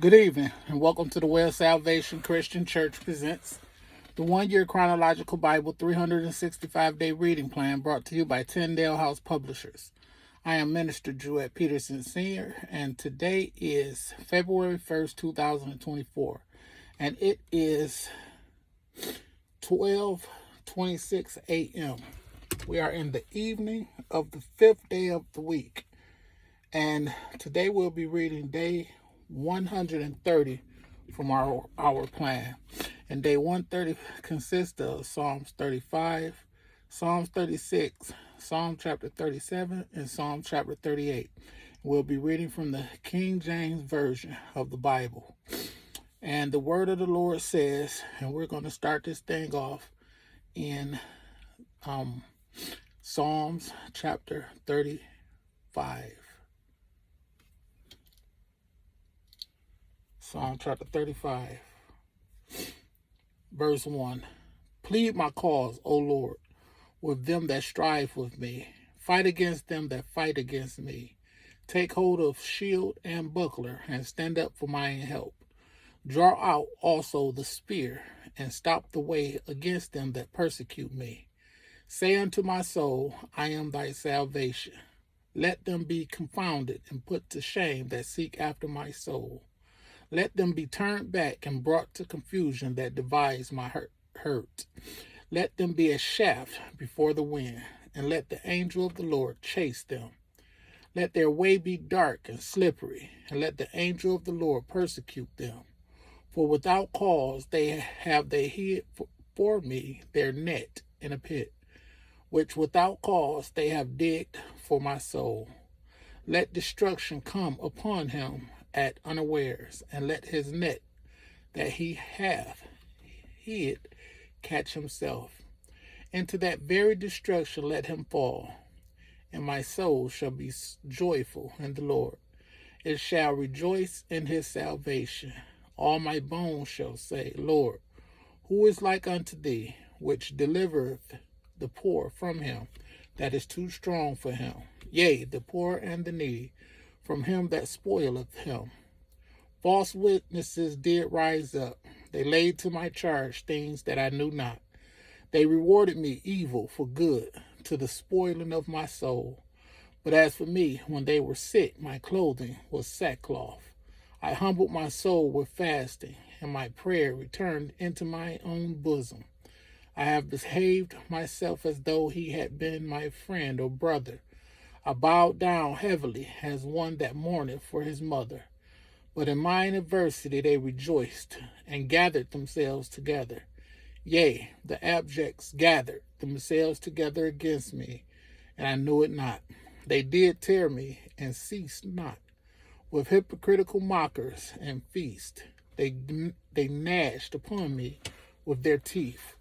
Good evening, and welcome to the Well Salvation Christian Church presents the one-year Chronological Bible 365-day reading plan brought to you by Tyndale House Publishers. I am Minister Jewett Peterson Sr., and today is February 1st, 2024, and it is 12:26 a.m. We are in the evening of the 5th day of the week, and today we'll be reading day 130 from our plan. And day 130 consists of Psalms 35, Psalms 36, Psalm chapter 37, and Psalm chapter 38. We'll be reading from the King James Version of the Bible. And the word of the Lord says, and we're going to start this thing off in Psalms chapter 35. Psalm chapter 35, verse 1. Plead my cause, O Lord, with them that strive with me. Fight against them that fight against me. Take hold of shield and buckler, and stand up for mine help. Draw out also the spear, and stop the way against them that persecute me. Say unto my soul, I am thy salvation. Let them be confounded and put to shame that seek after my soul. Let them be turned back and brought to confusion that devise my hurt. Let them be a shaft before the wind, and let the angel of the Lord chase them. Let their way be dark and slippery, and let the angel of the Lord persecute them. For without cause they hid for me their net in a pit, which without cause they have digged for my soul. Let destruction come upon him at unawares, and let his net that he hath hid catch himself. Into that very destruction let him fall, and my soul shall be joyful in the Lord. It shall rejoice in his salvation. All my bones shall say, Lord, who is like unto thee, which delivereth the poor from him that is too strong for him, yea, the poor and the needy, from him that spoileth him. False witnesses did rise up. They laid to my charge things that I knew not. They rewarded me evil for good, to the spoiling of my soul. But as for me, when they were sick, my clothing was sackcloth. I humbled my soul with fasting, and my prayer returned into my own bosom. I have behaved myself as though he had been my friend or brother. I bowed down heavily as one that mourneth for his mother. But in mine adversity they rejoiced, and gathered themselves together. Yea, the abjects gathered themselves together against me, and I knew it not. They did tear me, and ceased not. With hypocritical mockers and feast, they gnashed upon me with their teeth.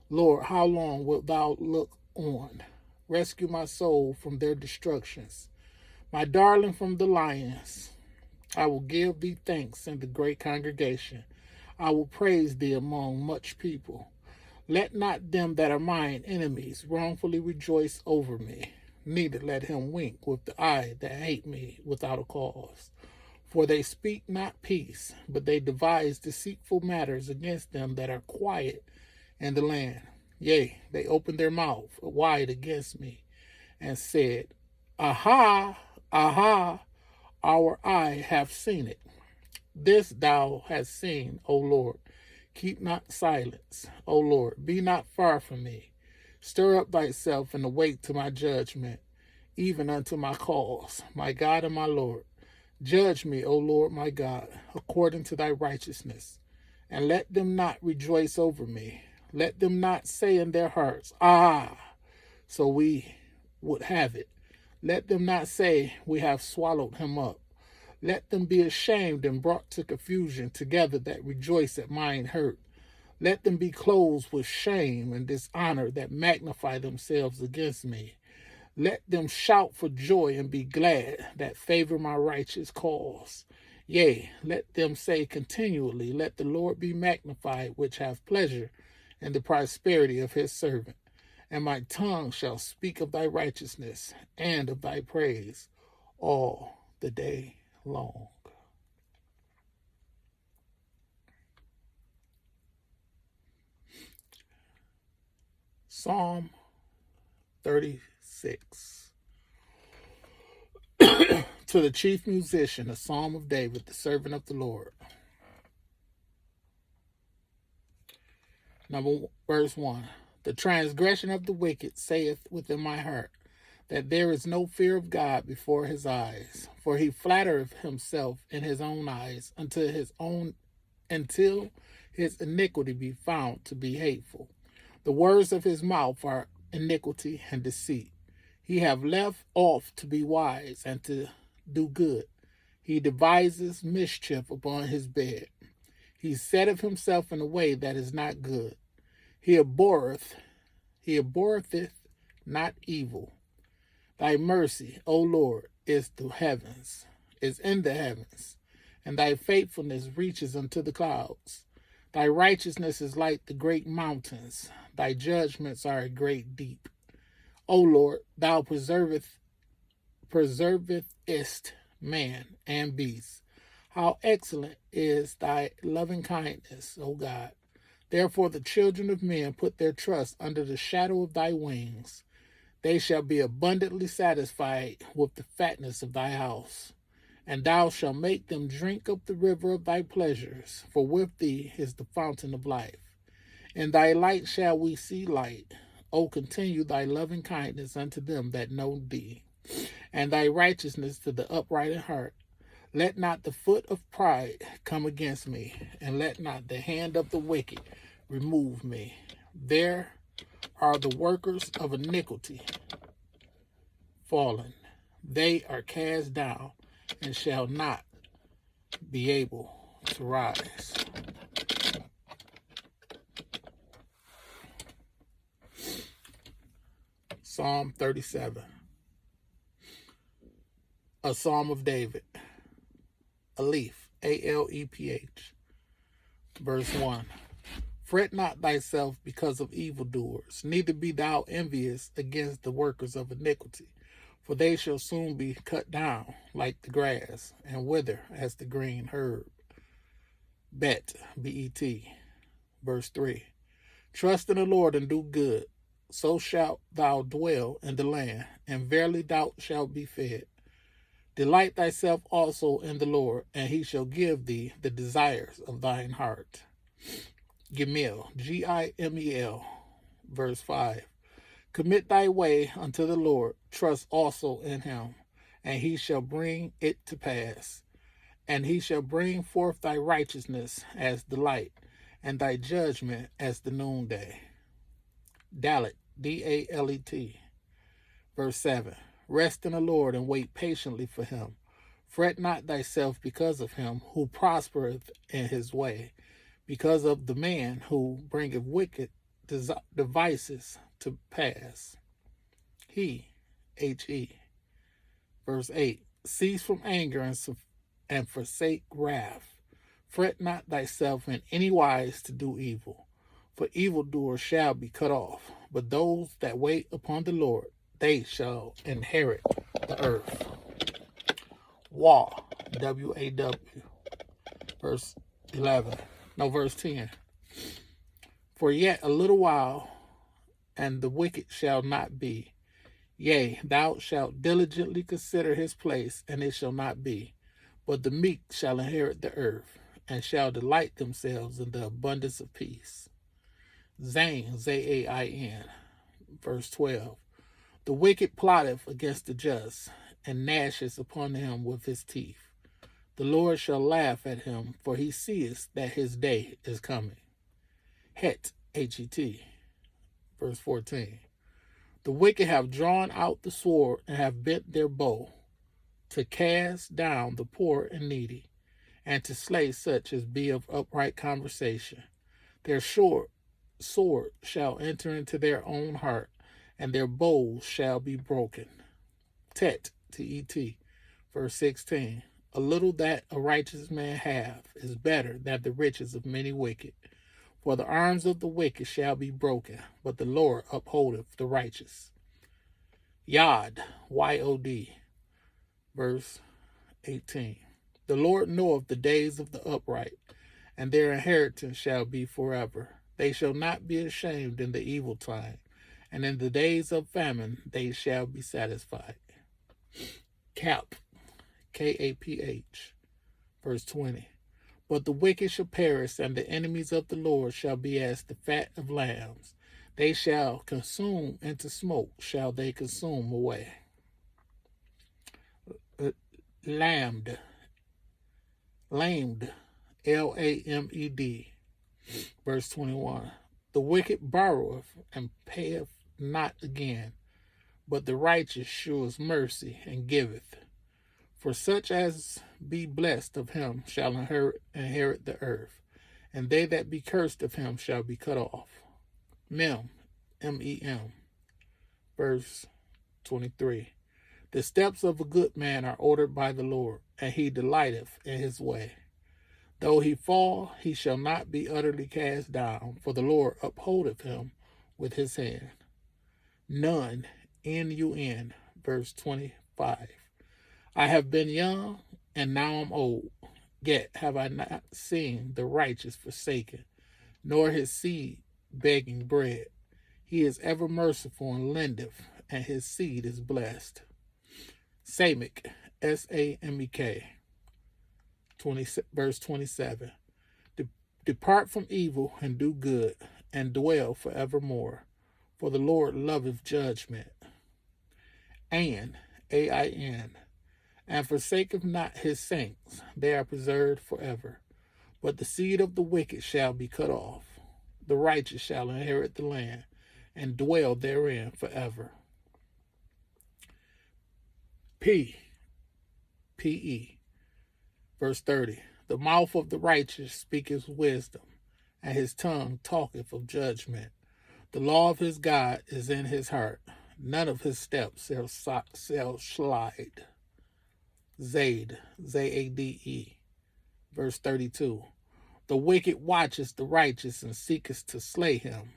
Lord, how long wilt thou look on? Rescue my soul from their destructions, my darling from the lions. I will give thee thanks in the great congregation. I will praise thee among much people. Let not them that are mine enemies wrongfully rejoice over me, neither let him wink with the eye that hate me without a cause. For they speak not peace, but they devise deceitful matters against them that are quiet in the land. Yea, they opened their mouth wide against me, and said, Aha, aha, our eye hath seen it. This thou hast seen, O Lord. Keep not silence, O Lord. Be not far from me. Stir up thyself and awake to my judgment, even unto my cause, my God and my Lord. Judge me, O Lord my God, according to thy righteousness, and let them not rejoice over me. Let them not say in their hearts, Ah, so we would have it. Let them not say, We have swallowed him up. Let them be ashamed and brought to confusion together that rejoice at mine hurt. Let them be clothed with shame and dishonor that magnify themselves against me. Let them shout for joy and be glad that favor my righteous cause. Yea, let them say continually, Let the Lord be magnified, which hath pleasure in the prosperity of his servant. And my tongue shall speak of thy righteousness and of thy praise all the day long. Psalm 36. To the chief musician, a psalm of David, the servant of the Lord. Verse 1. The transgression of the wicked saith within my heart, that there is no fear of God before his eyes. For he flattereth himself in his own eyes until his iniquity be found to be hateful. The words of his mouth are iniquity and deceit. He have left off to be wise and to do good. He devises mischief upon his bed. He setteth himself in a way that is not good. He abhorreth not evil. Thy mercy, O Lord, is in the heavens, and thy faithfulness reaches unto the clouds. Thy righteousness is like the great mountains. Thy judgments are a great deep. O Lord, thou preservest man and beast. How excellent is thy loving kindness, O God. Therefore the children of men put their trust under the shadow of thy wings. They shall be abundantly satisfied with the fatness of thy house. And thou shalt make them drink of the river of thy pleasures, for with thee is the fountain of life. In thy light shall we see light. O continue thy loving kindness unto them that know thee, and thy righteousness to the upright in heart. Let not the foot of pride come against me, and let not the hand of the wicked remove me. There are the workers of iniquity fallen. They are cast down and shall not be able to rise. Psalm 37. A Psalm of David. Aleph, A-L-E-P-H. Verse 1. Fret not thyself because of evildoers, neither be thou envious against the workers of iniquity, for they shall soon be cut down like the grass, and wither as the green herb. Bet, B-E-T. Verse 3. Trust in the Lord and do good, so shalt thou dwell in the land, and verily thou shalt be fed. Delight thyself also in the Lord, and he shall give thee the desires of thine heart. Gimel, G-I-M-E-L, verse 5. Commit thy way unto the Lord, trust also in him, and he shall bring it to pass. And he shall bring forth thy righteousness as the light, and thy judgment as the noonday. Dalet, D-A-L-E-T, verse 7. Rest in the Lord and wait patiently for him. Fret not thyself because of him who prospereth in his way, because of the man who bringeth wicked devices to pass. He, H-E. Verse 8. Cease from anger and forsake wrath. Fret not thyself in any wise to do evil, for evildoers shall be cut off. But those that wait upon the Lord, they shall inherit the earth. Waw, W-A-W, verse 10. For yet a little while, and the wicked shall not be. Yea, thou shalt diligently consider his place, and it shall not be. But the meek shall inherit the earth, and shall delight themselves in the abundance of peace. Zain, Z-A-I-N, verse 12. The wicked plotteth against the just, and gnasheth upon him with his teeth. The Lord shall laugh at him, for he seeth that his day is coming. Het, H-E-T, verse 14. The wicked have drawn out the sword and have bent their bow, to cast down the poor and needy, and to slay such as be of upright conversation. Their sword shall enter into their own heart, and their bows shall be broken. Tet, T-E-T, verse 16. A little that a righteous man hath is better than the riches of many wicked. For the arms of the wicked shall be broken, but the Lord upholdeth the righteous. Yod, Y-O-D, verse 18. The Lord knoweth the days of the upright, and their inheritance shall be forever. They shall not be ashamed in the evil time, and in the days of famine they shall be satisfied. Cap, Kaph, verse 20. But the wicked shall perish, and the enemies of the Lord shall be as the fat of lambs. They shall consume into smoke, shall they consume away. Lamed, lamed, Lamed, verse 21. The wicked borroweth and payeth not again, but the righteous sheweth mercy and giveth. For such as be blessed of him shall inherit the earth, and they that be cursed of him shall be cut off. Mem, M-E-M, verse 23. The steps of a good man are ordered by the Lord, and he delighteth in his way. Though he fall, he shall not be utterly cast down, for the Lord upholdeth him with his hand. Nun, N-U-N, verse 25. I have been young, and now I'm old, yet have I not seen the righteous forsaken, nor his seed begging bread. He is ever merciful and lendeth, and his seed is blessed. Samek, S-A-M-E-K, verse 27. Depart from evil and do good, and dwell forevermore, for the Lord loveth judgment. Ain, A-I-N, and forsaketh not his saints, they are preserved forever. But the seed of the wicked shall be cut off. The righteous shall inherit the land, and dwell therein forever. P-E, verse 30. The mouth of the righteous speaketh wisdom, and his tongue talketh of judgment. The law of his God is in his heart. None of his steps shall slide. Zade, Z-A-D-E, verse 32. The wicked watches the righteous and seeketh to slay him.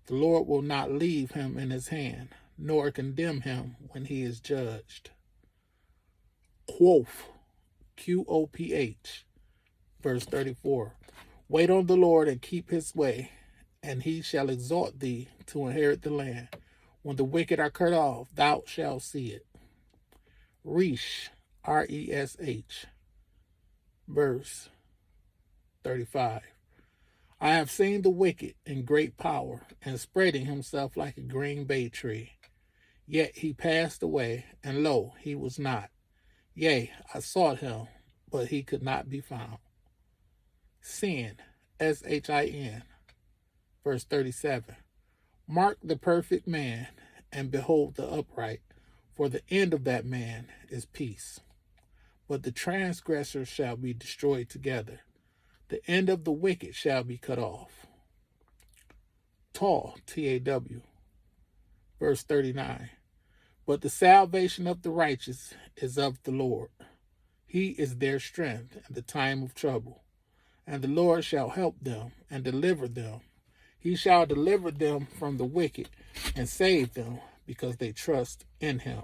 The Lord will not leave him in his hand, nor condemn him when he is judged. Quoth, Q-O-P-H, verse 34. Wait on the Lord and keep his way, and he shall exhort thee to inherit the land. When the wicked are cut off, thou shalt see it. Resh, R-E-S-H, verse 35. I have seen the wicked in great power, and spreading himself like a green bay tree. Yet he passed away, and lo, he was not. Yea, I sought him, but he could not be found. Sin, S-H-I-N, verse 37. Mark the perfect man, and behold the upright, for the end of that man is peace. But the transgressors shall be destroyed together. The end of the wicked shall be cut off. Taw, T-A-W, verse 39. But the salvation of the righteous is of the Lord. He is their strength in the time of trouble. And the Lord shall help them and deliver them. He shall deliver them from the wicked and save them, because they trust in him.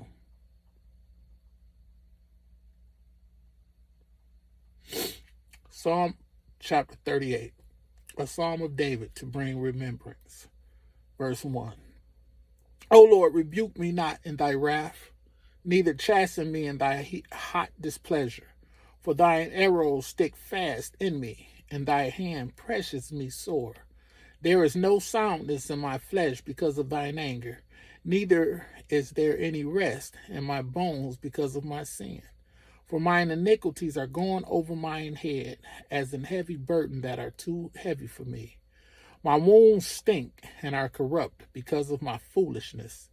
Psalm chapter 38, a psalm of David to bring remembrance. Verse 1. O Lord, rebuke me not in thy wrath, neither chasten me in thy hot displeasure. For thine arrows stick fast in me, and thy hand presses me sore. There is no soundness in my flesh because of thine anger, neither is there any rest in my bones because of my sin. For mine iniquities are gone over mine head, as an heavy burden that are too heavy for me. My wounds stink and are corrupt because of my foolishness.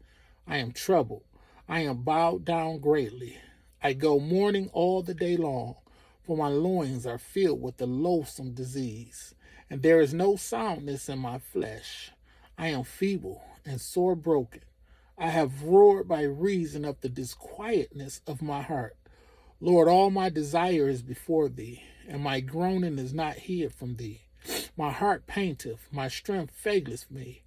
I am troubled. I am bowed down greatly. I go mourning all the day long, for my loins are filled with a loathsome disease, and there is no soundness in my flesh. I am feeble and sore broken. I have roared by reason of the disquietness of my heart. Lord, all my desire is before thee, and my groaning is not hid from thee. My heart painteth, my strength faileth me.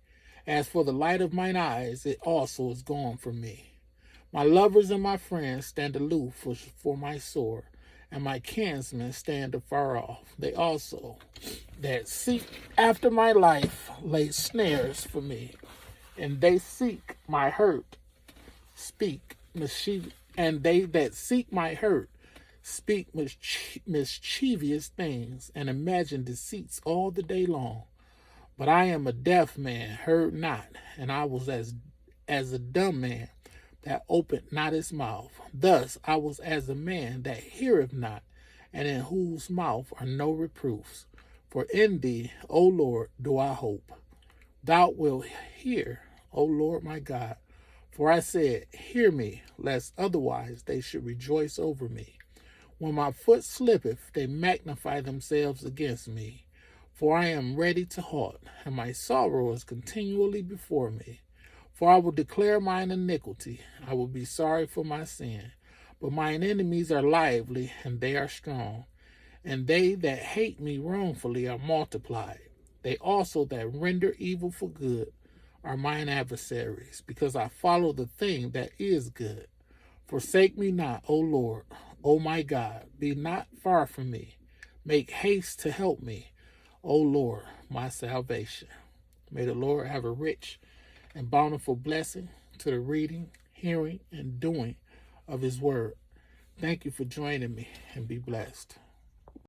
As for the light of mine eyes, it also is gone from me. My lovers and my friends stand aloof for my sore, and my kinsmen stand afar off. They also that seek after my life lay snares for me. and they seek my hurt speak and they that seek my hurt speak mischievous things and imagine deceits all the day long. But I am a deaf man, heard not, and I was as a dumb man that opened not his mouth. Thus I was as a man that heareth not, and in whose mouth are no reproofs. For in thee, O Lord, do I hope. Thou wilt hear, O Lord my God. For I said, hear me, lest otherwise they should rejoice over me. When my foot slippeth, they magnify themselves against me. For I am ready to halt, and my sorrow is continually before me. For I will declare mine iniquity, I will be sorry for my sin. But mine enemies are lively, and they are strong. And they that hate me wrongfully are multiplied. They also that render evil for good are mine adversaries, because I follow the thing that is good. Forsake me not, O Lord, O my God, be not far from me. Make haste to help me, O Lord, my salvation. May the Lord have a rich and bountiful blessing to the reading, hearing, and doing of his word. Thank you for joining me, and be blessed.